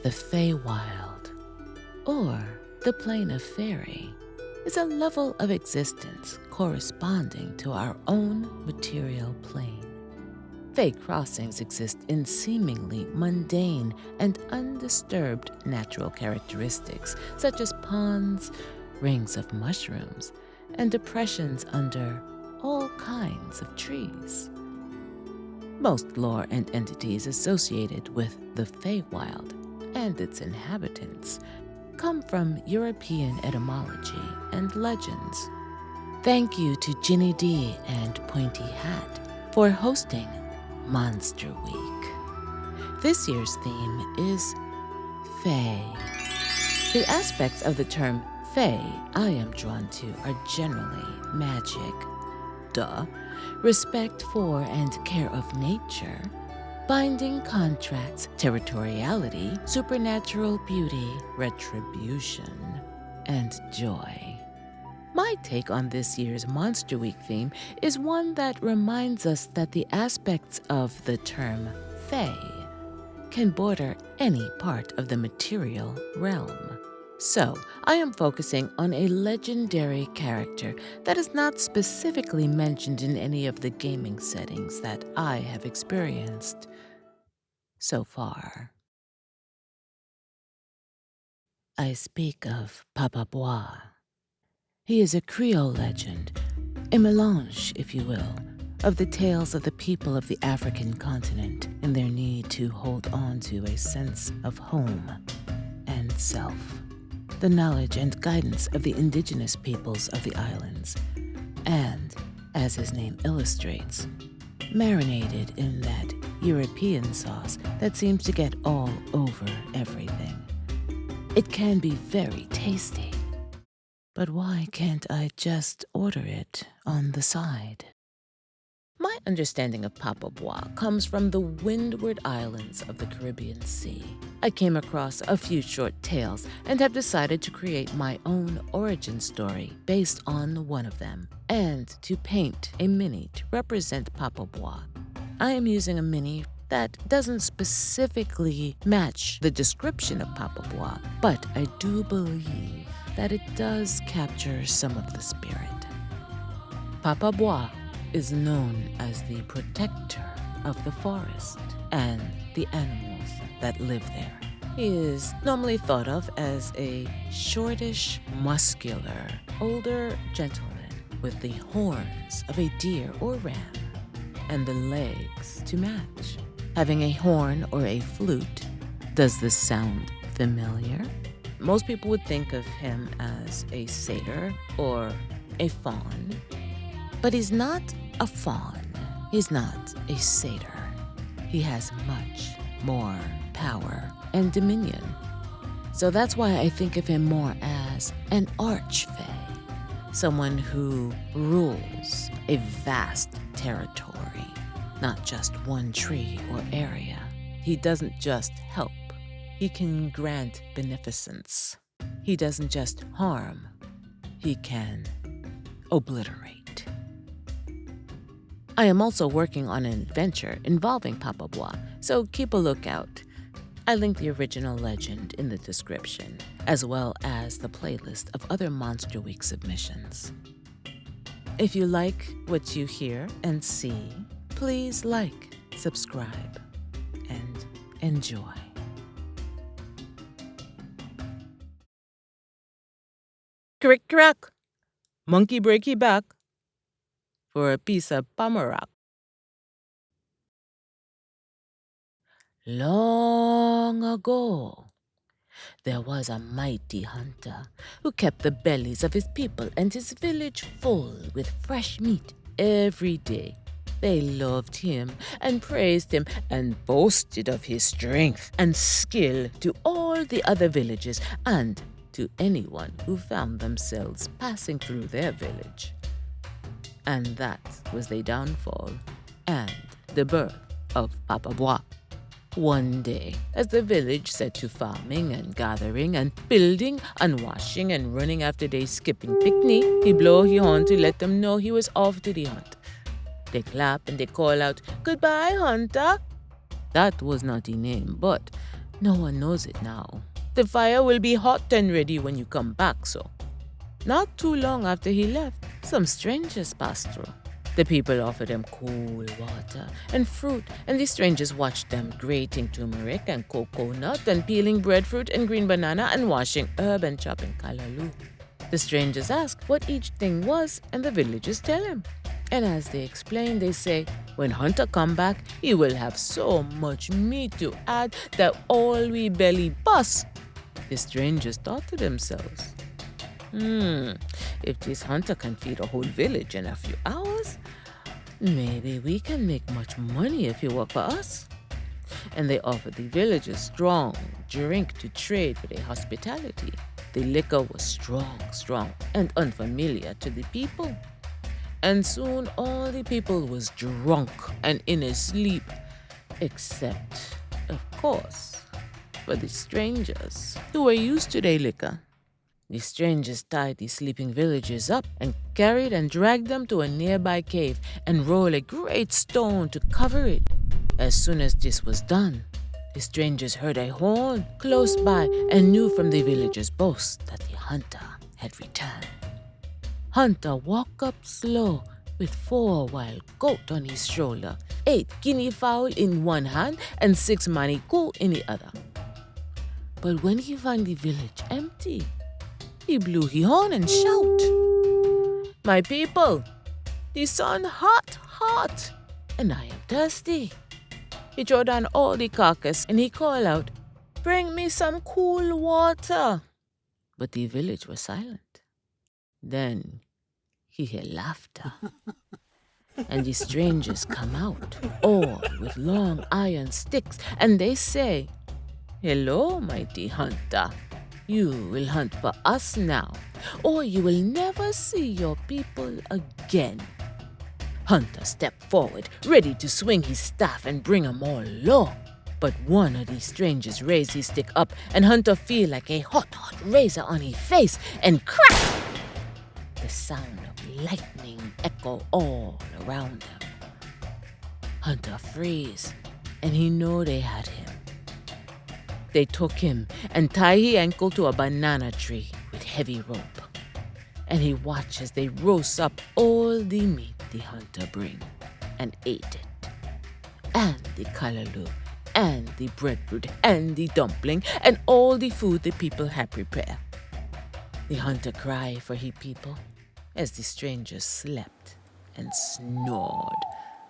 The Feywild, or the Plane of Fairy, is a level of existence corresponding to our own material plane. Fey crossings exist in seemingly mundane and undisturbed natural characteristics, such as ponds, rings of mushrooms, and depressions under all kinds of trees. Most lore and entities associated with the Feywild and its inhabitants come from European etymology and legends. Thank you to Ginny D and Pointy Hat for hosting Monster Week. This year's theme is Fey. The aspects of the term Fey I am drawn to are generally magic, respect for and care of nature, binding contracts, territoriality, supernatural beauty, retribution, and joy. My take on this year's Monster Week theme is one that reminds us that the aspects of the term Fey can border any part of the material realm. So, I am focusing on a legendary character that is not specifically mentioned in any of the gaming settings that I have experienced so far. I speak of Papa Bois. He is a Creole legend, a melange, if you will, of the tales of the people of the African continent in their need to hold on to a sense of home and self. The knowledge and guidance of the indigenous peoples of the islands, and, as his name illustrates, marinated in that European sauce that seems to get all over everything. It can be very tasty, but why can't I just order it on the side? My understanding of Papa Bois comes from the windward islands of the Caribbean Sea. I came across a few short tales and have decided to create my own origin story based on one of them, and to paint a mini to represent Papa Bois. I am using a mini that doesn't specifically match the description of Papa Bois, but I do believe that it does capture some of the spirit. Papa Bois is known as the protector of the forest and the animals that live there. He is normally thought of as a shortish, muscular, older gentleman with the horns of a deer or ram and the legs to match. Having a horn or a flute, does this sound familiar? Most people would think of him as a satyr or a faun, but he's not a faun. He's not a satyr. He has much more power and dominion. So that's why I think of him more as an Archfey, someone who rules a vast territory, not just one tree or area. He doesn't just help. He can grant beneficence. He doesn't just harm. He can obliterate. I am also working on an adventure involving Papa Bois, so keep a lookout. I link the original legend in the description, as well as the playlist of other Monster Week submissions. If you like what you hear and see, please like, subscribe, and enjoy. Crick crack, monkey breaky back for a piece of pamarak. Long ago, there was a mighty hunter who kept the bellies of his people and his village full with fresh meat every day. They loved him and praised him and boasted of his strength and skill to all the other villages and to anyone who found themselves passing through their village. And that was the downfall and the birth of Papa Bois. One day, as the village set to farming and gathering and building and washing and running after they skipping picnic, he blow his horn to let them know he was off to the hunt. They clap and they call out, "Goodbye, hunter!" That was not his name, but No one knows it now. The fire will be hot and ready when you come back, so. Not too long after he left, some strangers passed through. The people offered them cool water and fruit, and the strangers watched them grating turmeric and coconut and peeling breadfruit and green banana and washing herb and chopping callaloo. The strangers asked what each thing was, and the villagers tell him. And as they explain, they say, when Hunter come back, he will have so much meat to add that all we belly bust. The strangers thought to themselves, if this Hunter can feed a whole village in a few hours, maybe we can make much money if he work for us. And they offered the villagers strong drink to trade for their hospitality. The liquor was strong, and unfamiliar to the people. And soon all the people was drunk and in a sleep, except, of course, for the strangers who were used to their liquor. The strangers tied the sleeping villagers up and carried and dragged them to a nearby cave and rolled a great stone to cover it. As soon as this was done, the strangers heard a horn close by and knew from the villagers' boast that the hunter had returned. Hunter walked up slow with 4 wild goats on his shoulder, 8 guinea fowl in one hand and 6 manikou in the other. But when he found the village empty, he blew his horn and shout, "My people, the sun hot, and I am thirsty." He threw down all the carcass and he called out, "Bring me some cool water." But the village was silent. Then he heard laughter, and the strangers come out, all with long iron sticks, and they say, "Hello, mighty hunter. You will hunt for us now, or you will never see your people again." Hunter stepped forward, ready to swing his staff and bring 'em all low. But one of the strangers raised his stick up, and Hunter feel like a hot razor on his face, and crack! The sound of lightning echo all around him. Hunter freeze, and he know they had him. They took him and tied his ankle to a banana tree with heavy rope. And he watched as they roast up all the meat the hunter bring and ate it. And the callaloo, and the breadfruit, and the dumpling, and all the food the people had prepared. The hunter cried for his people as the strangers slept and snored,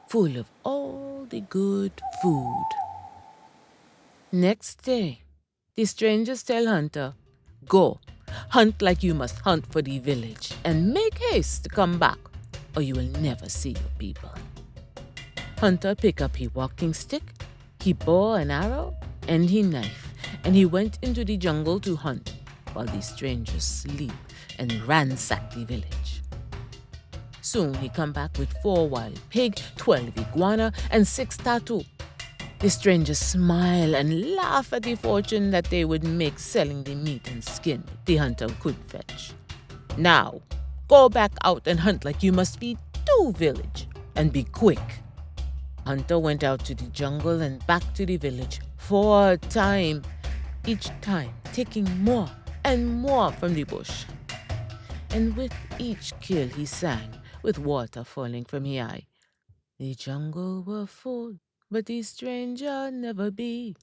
full of all the good food. Next day, the strangers tell Hunter, "Go, hunt like you must hunt for the village, and make haste to come back, or you will never see your people." Hunter picked up his walking stick, he bow and arrow, and he knife, and he went into the jungle to hunt, while the strangers sleep and ransack the village. Soon he come back with 4 wild pig, 12 iguana, and 6 tattoo. The strangers smile and laugh at the fortune that they would make selling the meat and skin the hunter could fetch. "Now, go back out and hunt like you must feed 2 village, and be quick." Hunter went out to the jungle and back to the village 4 times, each time taking more and more from the bush. And with each kill he sang, with water falling from his eye. The jungle were full, but the stranger never be.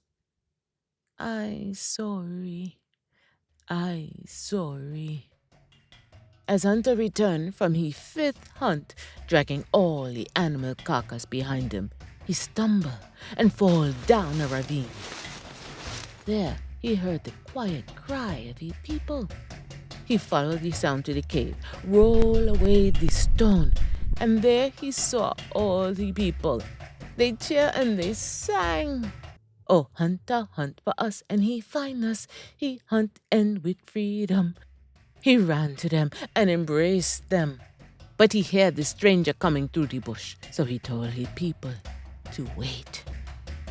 I sorry. As Hunter returned from his 5th hunt, dragging all the animal carcass behind him, he stumbled and fall down a ravine. There he heard the quiet cry of his people. He followed the sound to the cave, rolled away the stone, and there he saw all the people. They cheered and they sang. "Oh, Hunter, hunt for us, and he find us. He hunt and with freedom." He ran to them and embraced them. But he heard the stranger coming through the bush, so he told his people to wait.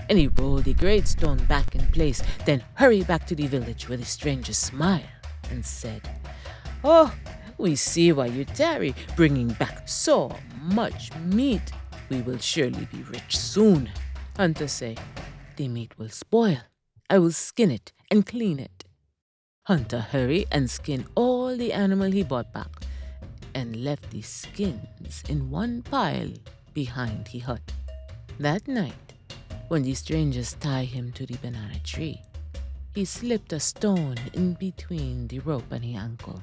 And he rolled the great stone back in place, then hurried back to the village where the stranger smiled and said, "Oh, we see why you tarry, bringing back so much meat. We will surely be rich soon." Hunter say, "The meat will spoil, I will skin it and clean it." Hunter hurried and skinned all the animal he brought back and left the skins in one pile behind the hut. That night, when the strangers tied him to the banana tree, he slipped a stone in between the rope and the ankle.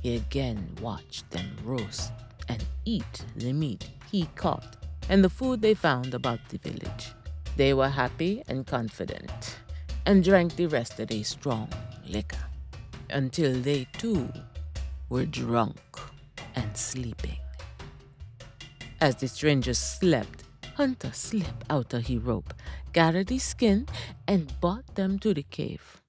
He again watched them roast and eat the meat he caught and the food they found about the village. They were happy and confident and drank the rest of the strong liquor until they too were drunk and sleeping. As the strangers slept, Hunter slipped out of his rope, gathered his skin, and brought them to the cave.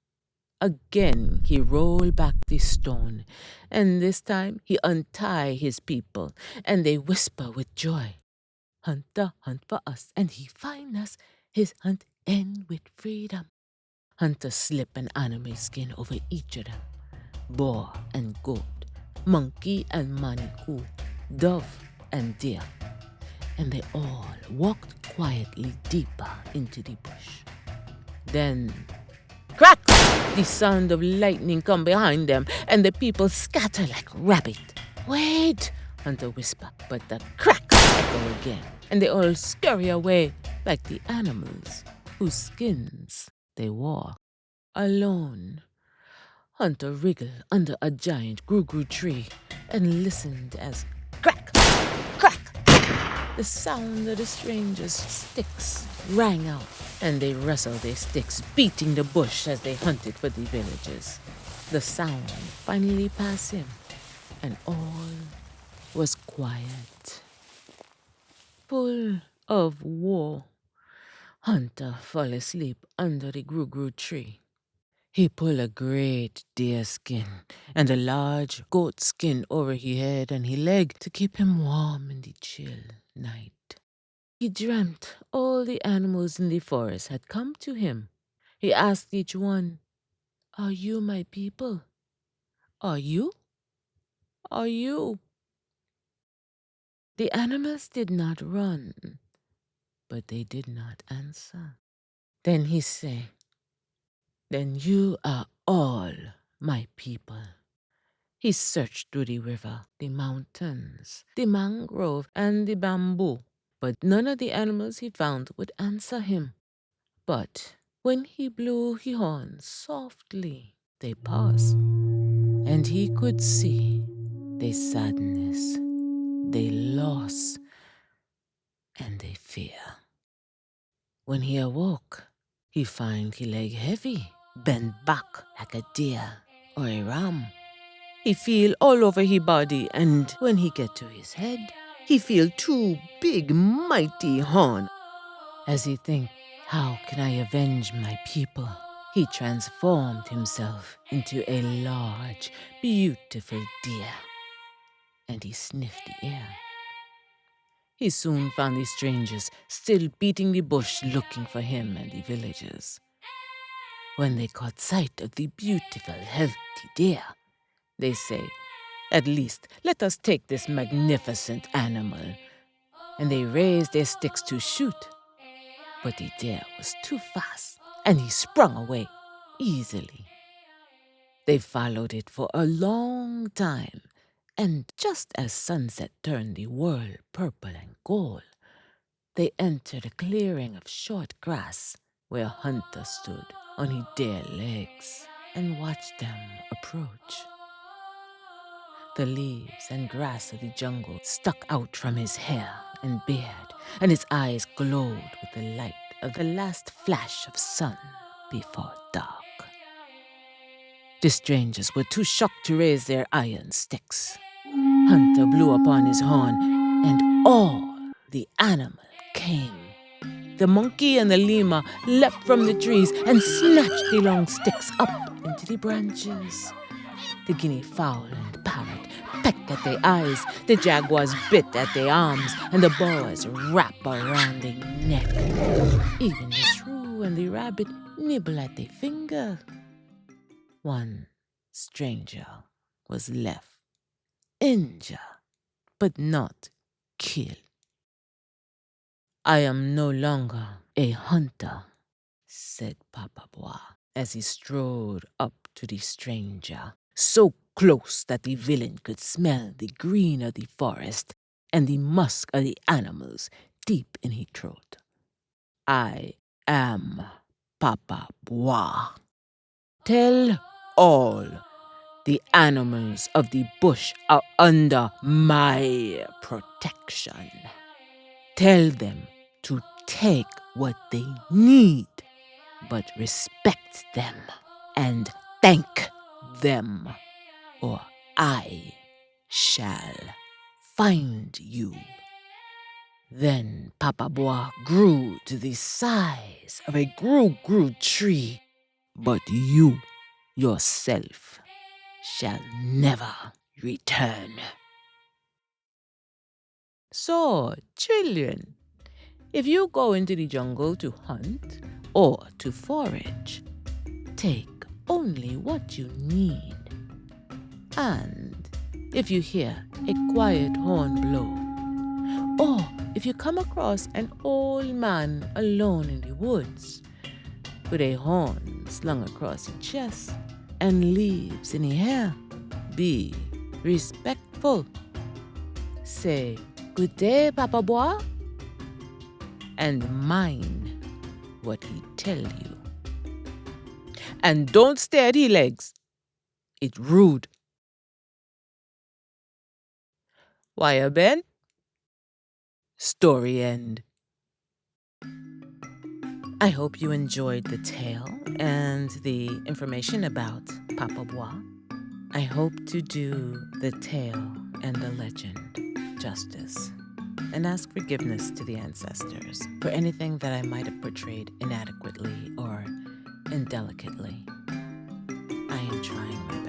Again he rolled back the stone, and this time he untied his people, and they whisper with joy, "Hunter hunt for us, and he find us. His hunt end with freedom." Hunter slip an animal skin over each of them, boar and goat, monkey and manikou, dove and deer, and they all walked quietly deeper into the bush. Then, crack! The sound of lightning come behind them, and the people scatter like rabbit. "Wait!" Hunter whispered, but the crack echo again, and they all scurry away like the animals whose skins they wore. Alone, Hunter wriggled under a giant gru tree and listened as crack, crack, the sound of the strangers' sticks rang out, and they wrestled their sticks, beating the bush as they hunted for the villagers. The sound finally passed him, and all was quiet. Full of war, Hunter fell asleep under the gru tree. He pulled a great deer skin and a large goat skin over his head and his leg to keep him warm in the chill night. He dreamt all the animals in the forest had come to him. He asked each one, "Are you my people? Are you? Are you?" The animals did not run, but they did not answer. Then he said, "Then you are all my people." He searched through the river, the mountains, the mangrove, and the bamboo, but none of the animals he found would answer him. But when he blew his horn softly, they paused, and he could see their sadness, their loss, and their fear. When he awoke, he found his leg heavy, bent back like a deer or a ram. He feel all over his body, and when he get to his head, he feel two big, mighty horn. As he think, "How can I avenge my people?" he transformed himself into a large, beautiful deer, and he sniffed the air. He soon found the strangers still beating the bush looking for him and the villagers. When they caught sight of the beautiful, healthy deer, they say, "At least let us take this magnificent animal." And they raised their sticks to shoot. But the deer was too fast, and he sprung away easily. They followed it for a long time, and just as sunset turned the world purple and gold, they entered a clearing of short grass where Hunter stood on his deer legs and watched them approach. The leaves and grass of the jungle stuck out from his hair and beard, and his eyes glowed with the light of the last flash of sun before dark. The strangers were too shocked to raise their iron sticks. Hunter blew upon his horn, and all the animals came. The monkey and the lemur leapt from the trees and snatched the long sticks up into the branches. The guinea fowl and the parrot pecked at their eyes, the jaguars bit at their arms, and the boas wrapped around their neck. Even the shrew and the rabbit nibble at their finger. One stranger was left, injured, but not killed. I am no longer a hunter. said Papa Bois as he strode up to the stranger, so close that the villain could smell the green of the forest and the musk of the animals deep in his throat. I am Papa Bois. Tell all the animals of the bush are under my protection. Tell them to take what they need, but respect them and thank them, or I shall find you. Then Papa Bois grew to the size of a gru tree, but you yourself shall never return. So, children, if you go into the jungle to hunt or to forage, take only what you need. And if you hear a quiet horn blow, or if you come across an old man alone in the woods with a horn slung across his chest and leaves in his hair, be respectful. Say, "Good day, Papa Bois," and mind what he tell you. And don't stare at his legs. It's rude. Why, Ben? Story end. I hope you enjoyed the tale and the information about Papa Bois. I hope to do the tale and the legend justice and ask forgiveness to the ancestors for anything that I might have portrayed inadequately or indelicately. I am trying my best.